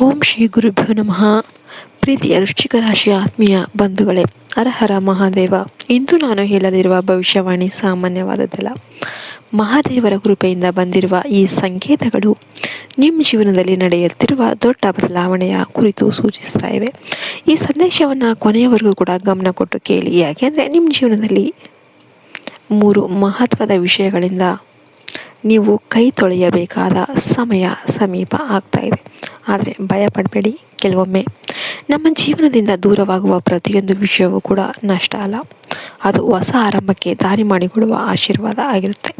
ಓಂ ಶ್ರೀ ಗುರುಭ್ಯೋ ನಮಃ. ಪ್ರೀತಿಯ ವೃಶ್ಚಿಕ ರಾಶಿಯ ಆತ್ಮೀಯ ಬಂಧುಗಳೇ, ಹರ ಮಹಾದೇವ. ಇಂದು ನಾನು ಹೇಳಲಿರುವ ಭವಿಷ್ಯವಾಣಿ ಸಾಮಾನ್ಯವಾದದ್ದಲ್ಲ. ಮಹಾದೇವರ ಕೃಪೆಯಿಂದ ಬಂದಿರುವ ಈ ಸಂಕೇತಗಳು ನಿಮ್ಮ ಜೀವನದಲ್ಲಿ ನಡೆಯುತ್ತಿರುವ ದೊಡ್ಡ ಬದಲಾವಣೆಯ ಕುರಿತು ಸೂಚಿಸ್ತಾ ಇವೆ. ಈ ಸಂದೇಶವನ್ನು ಕೊನೆಯವರೆಗೂ ಕೂಡ ಗಮನ ಕೊಟ್ಟು ಕೇಳಿ. ಯಾಕೆಂದರೆ ನಿಮ್ಮ ಜೀವನದಲ್ಲಿ 3 ಮಹತ್ವದ ವಿಷಯಗಳಿಂದ ನೀವು ಕೈ ತೊಳೆಯಬೇಕಾದ ಸಮಯ ಸಮೀಪ ಆಗ್ತಾ ಇದೆ. ಆದರೆ ಭಯಪಡಬೇಡಿ. ಕೆಲವೊಮ್ಮೆ ನಮ್ಮ ಜೀವನದಿಂದ ದೂರವಾಗುವ ಪ್ರತಿಯೊಂದು ವಿಷಯವೂ ಕೂಡ ನಷ್ಟ ಅಲ್ಲ, ಅದು ಹೊಸ ಆರಂಭಕ್ಕೆ ದಾರಿ ಮಾಡಿಕೊಡುವ ಆಶೀರ್ವಾದ ಆಗಿರುತ್ತೆ.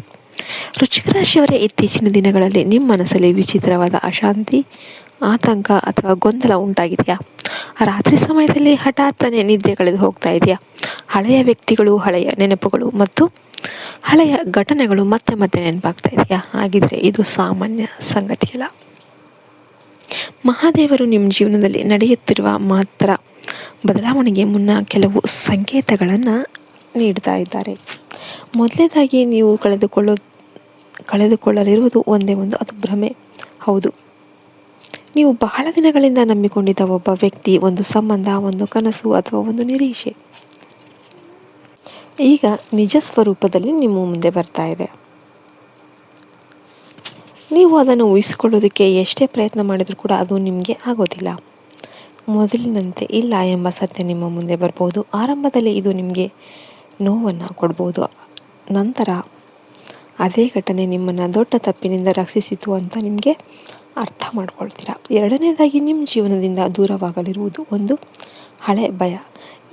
ವೃಶ್ಚಿಕ ರಾಶಿಯವರೇ, ಇತ್ತೀಚಿನ ದಿನಗಳಲ್ಲಿ ನಿಮ್ಮ ಮನಸ್ಸಲ್ಲಿ ವಿಚಿತ್ರವಾದ ಅಶಾಂತಿ, ಆತಂಕ ಅಥವಾ ಗೊಂದಲ ಉಂಟಾಗಿದೆಯಾ? ರಾತ್ರಿ ಸಮಯದಲ್ಲಿ ಹಠಾತ್ತನೆ ನಿದ್ದೆ ಕಳೆದು ಹೋಗ್ತಾ ಇದೆಯಾ? ಹಳೆಯ ವ್ಯಕ್ತಿಗಳು, ಹಳೆಯ ನೆನಪುಗಳು ಮತ್ತು ಹಳೆಯ ಘಟನೆಗಳು ಮತ್ತೆ ಮತ್ತೆ ನೆನಪಾಗ್ತಾ ಇದೆಯಾ? ಹಾಗಿದ್ರೆ ಇದು ಸಾಮಾನ್ಯ ಸಂಗತಿಯಲ್ಲ. ಮಹಾದೇವರು ನಿಮ್ಮ ಜೀವನದಲ್ಲಿ ನಡೆಯುತ್ತಿರುವ ಮಹತ್ತರ ಬದಲಾವಣೆಗೆ ಮುನ್ನ ಕೆಲವು ಸಂಕೇತಗಳನ್ನು ನೀಡ್ತಾ ಇದ್ದಾರೆ. ಮೊದಲನೇದಾಗಿ ನೀವು ಕಳೆದುಕೊಳ್ಳಲಿರುವುದು ಒಂದೇ ಒಂದು, ಅದು ಭ್ರಮೆ. ಹೌದು, ನೀವು ಬಹಳ ದಿನಗಳಿಂದ ನಂಬಿಕೊಂಡಿದ್ದ ಒಬ್ಬ ವ್ಯಕ್ತಿ, ಒಂದು ಸಂಬಂಧ, ಒಂದು ಕನಸು ಅಥವಾ ಒಂದು ನಿರೀಕ್ಷೆ ಈಗ ನಿಜ ಸ್ವರೂಪದಲ್ಲಿ ನಿಮ್ಮ ಮುಂದೆ ಬರ್ತಾ ಇದೆ. ನೀವು ಅದನ್ನು ಊಹಿಸಿಕೊಳ್ಳೋದಕ್ಕೆ ಎಷ್ಟೇ ಪ್ರಯತ್ನ ಮಾಡಿದರೂ ಕೂಡ ಅದು ನಿಮಗೆ ಆಗೋದಿಲ್ಲ. ಮೊದಲಿನಂತೆ ಇಲ್ಲ ಎಂಬ ಸತ್ಯ ನಿಮ್ಮ ಮುಂದೆ ಬರ್ಬೋದು. ಆರಂಭದಲ್ಲಿ ಇದು ನಿಮಗೆ ನೋವನ್ನು ಕೊಡ್ಬೋದು, ನಂತರ ಅದೇ ಘಟನೆ ನಿಮ್ಮನ್ನು ದೊಡ್ಡ ತಪ್ಪಿನಿಂದ ರಕ್ಷಿಸಿತು ಅಂತ ನಿಮಗೆ ಅರ್ಥ ಮಾಡ್ಕೊಳ್ತೀರಾ. ಎರಡನೇದಾಗಿ, ನಿಮ್ಮ ಜೀವನದಿಂದ ದೂರವಾಗಲಿರುವುದು ಒಂದು ಹಳೆ ಭಯ.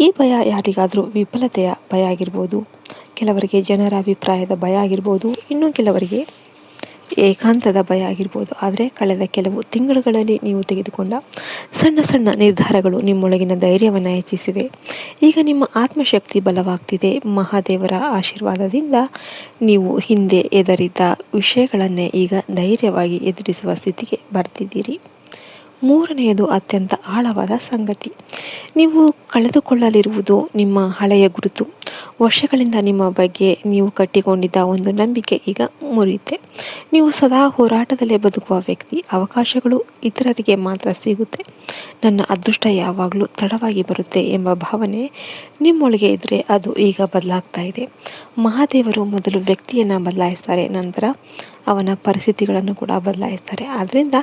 ಈ ಭಯ ಯಾರಿಗಾದರೂ ವಿಫಲತೆಯ ಭಯ ಆಗಿರ್ಬೋದು, ಕೆಲವರಿಗೆ ಜನರ ಅಭಿಪ್ರಾಯದ ಭಯ ಆಗಿರ್ಬೋದು, ಇನ್ನು ಕೆಲವರಿಗೆ ಏಕಾಂತದ ಭಯ ಆಗಿರ್ಬೋದು. ಆದರೆ ಕಳೆದ ಕೆಲವು ತಿಂಗಳುಗಳಲ್ಲಿ ನೀವು ತೆಗೆದುಕೊಂಡ ಸಣ್ಣ ಸಣ್ಣ ನಿರ್ಧಾರಗಳು ನಿಮ್ಮೊಳಗಿನ ಧೈರ್ಯವನ್ನು ಹೆಚ್ಚಿಸಿವೆ. ಈಗ ನಿಮ್ಮ ಆತ್ಮಶಕ್ತಿ ಬಲವಾಗ್ತಿದೆ. ಮಹಾದೇವರ ಆಶೀರ್ವಾದದಿಂದ ನೀವು ಹಿಂದೆ ಎದುರಿದ್ದ ವಿಷಯಗಳನ್ನೇ ಈಗ ಧೈರ್ಯವಾಗಿ ಎದುರಿಸುವ ಸ್ಥಿತಿಗೆ ಬರ್ತಿದ್ದೀರಿ. ಮೂರನೆಯದು ಅತ್ಯಂತ ಆಳವಾದ ಸಂಗತಿ. ನೀವು ಕಳೆದುಕೊಳ್ಳಲಿರುವುದು ನಿಮ್ಮ ಹಳೆಯ ಗುರುತು. ವರ್ಷಗಳಿಂದ ನಿಮ್ಮ ಬಗ್ಗೆ ನೀವು ಕಟ್ಟಿಕೊಂಡಿದ್ದ ಒಂದು ನಂಬಿಕೆ ಈಗ ಮುರಿಯುತ್ತೆ. ನೀವು ಸದಾ ಹೋರಾಟದಲ್ಲೇ ಬದುಕುವ ವ್ಯಕ್ತಿ. ಅವಕಾಶಗಳು ಇತರರಿಗೆ ಮಾತ್ರ ಸಿಗುತ್ತೆ, ನನ್ನ ಅದೃಷ್ಟ ಯಾವಾಗಲೂ ತಡವಾಗಿ ಬರುತ್ತೆ ಎಂಬ ಭಾವನೆ ನಿಮ್ಮೊಳಗೆ ಇದ್ದರೆ ಅದು ಈಗ ಬದಲಾಗ್ತಾ ಇದೆ. ಮಹಾದೇವರು ಮೊದಲು ವ್ಯಕ್ತಿಯನ್ನು ಬದಲಾಯಿಸ್ತಾರೆ, ನಂತರ ಅವನ ಪರಿಸ್ಥಿತಿಗಳನ್ನು ಕೂಡ ಬದಲಾಯಿಸ್ತಾರೆ. ಆದ್ದರಿಂದ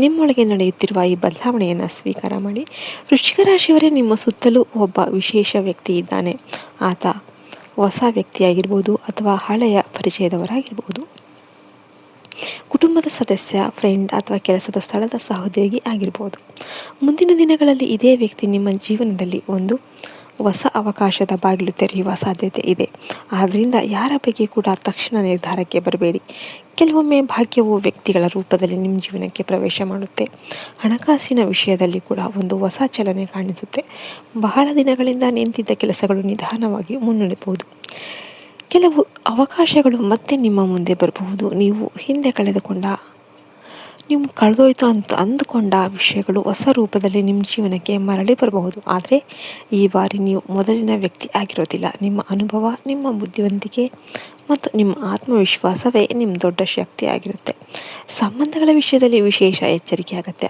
ನಿಮ್ಮೊಳಗೆ ನಡೆಯುತ್ತಿರುವ ಈ ಬದಲಾವಣೆಯನ್ನು ಸ್ವೀಕಾರ ಮಾಡಿ. ವೃಶ್ಚಿಕ ರಾಶಿಯವರೇ, ನಿಮ್ಮ ಸುತ್ತಲೂ ಒಬ್ಬ ವಿಶೇಷ ವ್ಯಕ್ತಿ ಇದ್ದಾನೆ. ಆತ ಹೊಸ ವ್ಯಕ್ತಿಯಾಗಿರ್ಬೋದು ಅಥವಾ ಹಳೆಯ ಪರಿಚಯದವರಾಗಿರ್ಬೋದು, ಕುಟುಂಬದ ಸದಸ್ಯ, ಫ್ರೆಂಡ್ ಅಥವಾ ಕೆಲಸದ ಸ್ಥಳದ ಸಹೋದ್ಯೋಗಿ ಆಗಿರ್ಬೋದು. ಮುಂದಿನ ದಿನಗಳಲ್ಲಿ ಇದೇ ವ್ಯಕ್ತಿ ನಿಮ್ಮ ಜೀವನದಲ್ಲಿ ಒಂದು ಹೊಸ ಅವಕಾಶದ ಬಾಗಿಲು ತೆರೆಯುವ ಸಾಧ್ಯತೆ ಇದೆ. ಆದ್ದರಿಂದ ಯಾರ ಬಗ್ಗೆ ಕೂಡ ತಕ್ಷಣ ನಿರ್ಧಾರಕ್ಕೆ ಬರಬೇಡಿ. ಕೆಲವೊಮ್ಮೆ ಭಾಗ್ಯವು ವ್ಯಕ್ತಿಗಳ ರೂಪದಲ್ಲಿ ನಿಮ್ಮ ಜೀವನಕ್ಕೆ ಪ್ರವೇಶ ಮಾಡುತ್ತೆ. ಹಣಕಾಸಿನ ವಿಷಯದಲ್ಲಿ ಕೂಡ ಒಂದು ಹೊಸ ಚಲನೆ ಕಾಣಿಸುತ್ತೆ. ಬಹಳ ದಿನಗಳಿಂದ ನಿಂತಿದ್ದ ಕೆಲಸಗಳು ನಿಧಾನವಾಗಿ ಮುನ್ನಡೆಯಬಹುದು. ಕೆಲವು ಅವಕಾಶಗಳು ಮತ್ತೆ ನಿಮ್ಮ ಮುಂದೆ ಬರಬಹುದು. ನೀವು ಹಿಂದೆ ಕಳೆದೋಯ್ತು ಅಂತ ಅಂದುಕೊಂಡ ವಿಷಯಗಳು ಹೊಸ ರೂಪದಲ್ಲಿ ನಿಮ್ಮ ಜೀವನಕ್ಕೆ ಮರಳಿ ಬರಬಹುದು. ಆದರೆ ಈ ಬಾರಿ ನೀವು ಮೊದಲಿನ ವ್ಯಕ್ತಿ ಆಗಿರೋದಿಲ್ಲ. ನಿಮ್ಮ ಅನುಭವ, ನಿಮ್ಮ ಬುದ್ಧಿವಂತಿಕೆ ಮತ್ತು ನಿಮ್ಮ ಆತ್ಮವಿಶ್ವಾಸವೇ ನಿಮ್ಮ ದೊಡ್ಡ ಶಕ್ತಿ ಆಗಿರುತ್ತೆ. ಸಂಬಂಧಗಳ ವಿಷಯದಲ್ಲಿ ವಿಶೇಷ ಎಚ್ಚರಿಕೆ ಆಗುತ್ತೆ.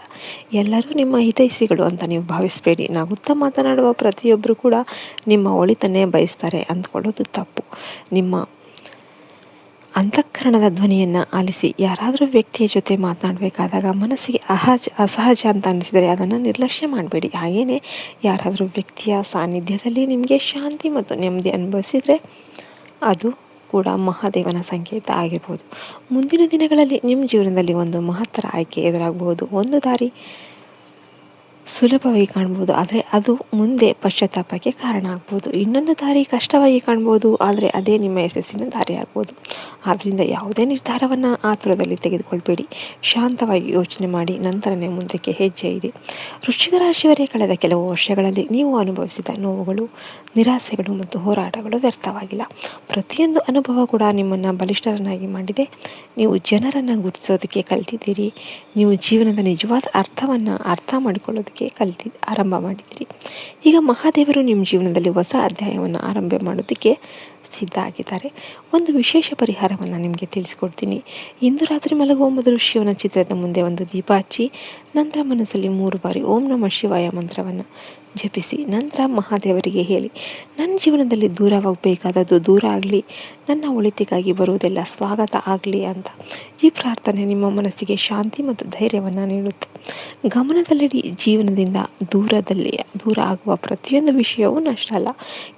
ಎಲ್ಲರೂ ನಿಮ್ಮ ಹಿತೈಷಿಗಳು ಅಂತ ನೀವು ಭಾವಿಸಬೇಡಿ. ನಗುತ್ತಾ ಮಾತನಾಡುವ ಪ್ರತಿಯೊಬ್ಬರು ಕೂಡ ನಿಮ್ಮ ಒಳಿತನ್ನೇ ಬಯಸ್ತಾರೆ ಅಂದ್ಕೊಳ್ಳೋದು ತಪ್ಪು. ನಿಮ್ಮ ಅಂತಃಕರಣದ ಧ್ವನಿಯನ್ನು ಆಲಿಸಿ. ಯಾರಾದರೂ ವ್ಯಕ್ತಿಯ ಜೊತೆ ಮಾತನಾಡಬೇಕಾದಾಗ ಮನಸ್ಸಿಗೆ ಅಸಹಜ ಅಂತ ಅನಿಸಿದರೆ ಅದನ್ನು ನಿರ್ಲಕ್ಷ್ಯ ಮಾಡಬೇಡಿ. ಹಾಗೆಯೇ ಯಾರಾದರೂ ವ್ಯಕ್ತಿಯ ಸಾನ್ನಿಧ್ಯದಲ್ಲಿ ನಿಮಗೆ ಶಾಂತಿ ಮತ್ತು ನೆಮ್ಮದಿ ಅನುಭವಿಸಿದರೆ ಅದು ಕೂಡ ಮಹಾದೇವನ ಸಂಕೇತ ಆಗಿರ್ಬೋದು. ಮುಂದಿನ ದಿನಗಳಲ್ಲಿ ನಿಮ್ಮ ಜೀವನದಲ್ಲಿ ಒಂದು ಮಹತ್ತರ ಆಯ್ಕೆ ಎದುರಾಗಬಹುದು. ಒಂದು ದಾರಿ ಸುಲಭವಾಗಿ ಕಾಣ್ಬೋದು, ಆದರೆ ಅದು ಮುಂದೆ ಪಶ್ಚಾತ್ತಾಪಕ್ಕೆ ಕಾರಣ ಆಗ್ಬೋದು. ಇನ್ನೊಂದು ದಾರಿ ಕಷ್ಟವಾಗಿ ಕಾಣ್ಬೋದು, ಆದರೆ ಅದೇ ನಿಮ್ಮ ಯಶಸ್ಸಿನ ದಾರಿ ಆಗ್ಬೋದು. ಆದ್ದರಿಂದ ಯಾವುದೇ ನಿರ್ಧಾರವನ್ನು ಆತುರದಲ್ಲಿ ತೆಗೆದುಕೊಳ್ಬೇಡಿ. ಶಾಂತವಾಗಿ ಯೋಚನೆ ಮಾಡಿ ನಂತರನೇ ಮುಂದಕ್ಕೆ ಹೆಜ್ಜೆ ಇಡಿ. ವೃಶ್ಚಿಕ ರಾಶಿಯವರೇ, ಕಳೆದ ಕೆಲವು ವರ್ಷಗಳಲ್ಲಿ ನೀವು ಅನುಭವಿಸಿದ ನೋವುಗಳು, ನಿರಾಸೆಗಳು ಮತ್ತು ಹೋರಾಟಗಳು ವ್ಯರ್ಥವಾಗಿಲ್ಲ. ಪ್ರತಿಯೊಂದು ಅನುಭವ ಕೂಡ ನಿಮ್ಮನ್ನು ಬಲಿಷ್ಠರನ್ನಾಗಿ ಮಾಡಿದೆ. ನೀವು ಜನರನ್ನು ಗುರುತಿಸೋದಕ್ಕೆ ಕಲಿತಿದ್ದೀರಿ. ನೀವು ಜೀವನದ ನಿಜವಾದ ಅರ್ಥವನ್ನು ಅರ್ಥ ಮಾಡಿಕೊಳ್ಳೋದಕ್ಕೆ ಆರಂಭ ಮಾಡಿದ್ದೀರಿ. ಈಗ ಮಹಾದೇವರು ನಿಮ್ಮ ಜೀವನದಲ್ಲಿ ಹೊಸ ಅಧ್ಯಾಯವನ್ನು ಆರಂಭ ಮಾಡೋದಕ್ಕೆ ಸಿದ್ಧ ಆಗಿದ್ದಾರೆ. ಒಂದು ವಿಶೇಷ ಪರಿಹಾರವನ್ನು ನಿಮಗೆ ತಿಳಿಸ್ಕೊಡ್ತೀನಿ. ಇಂದು ರಾತ್ರಿ ಮಲಗುವ ಮೊದಲು ಶಿವನ ಚಿತ್ರದ ಮುಂದೆ ಒಂದು ದೀಪ ಹಚ್ಚಿ, ನಂತರ ಮನಸ್ಸಲ್ಲಿ 3 ಬಾರಿ ಓಂ ನಮಃ ಶಿವಾಯ ಮಂತ್ರವನ್ನು ಜಪಿಸಿ, ನಂತರ ಮಹಾದೇವರಿಗೆ ಹೇಳಿ, ನನ್ನ ಜೀವನದಲ್ಲಿ ದೂರವಾಗಬೇಕಾದದ್ದು ದೂರ ಆಗಲಿ, ನನ್ನ ಒಳಿತಿಗಾಗಿ ಬರುವುದೆಲ್ಲ ಸ್ವಾಗತ ಆಗಲಿ ಅಂತ. ಈ ಪ್ರಾರ್ಥನೆ ನಿಮ್ಮ ಮನಸ್ಸಿಗೆ ಶಾಂತಿ ಮತ್ತು ಧೈರ್ಯವನ್ನು ನೀಡುತ್ತೆ. ಗಮನದಲ್ಲಿಡಿ, ಜೀವನದಿಂದ ದೂರ ಆಗುವ ಪ್ರತಿಯೊಂದು ವಿಷಯವೂ ನಷ್ಟ ಅಲ್ಲ.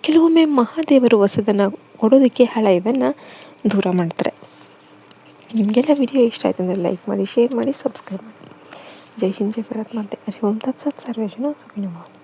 ಕೆಲವೊಮ್ಮೆ ಮಹಾದೇವರು ಹೊಸದನ್ನು ಕೊಡೋದಕ್ಕೆ ಹಳೆಯದನ್ನು ದೂರ ಮಾಡ್ತಾರೆ. ನಿಮಗೆಲ್ಲ ವಿಡಿಯೋ ಇಷ್ಟ ಆಯ್ತು ಅಂದರೆ ಲೈಕ್ ಮಾಡಿ, ಶೇರ್ ಮಾಡಿ, ಸಬ್ಸ್ಕ್ರೈಬ್ ಮಾಡಿ. ಜೈ ಹಿಂದ್, ಜೈ ಭಾರತ್ ಮಾತೆ. ಹರಿ ಓಂ ತತ್ಸತ್. ಸರ್ವೇ ಜನ ಸುಖಿನೋ ಭವಂತು.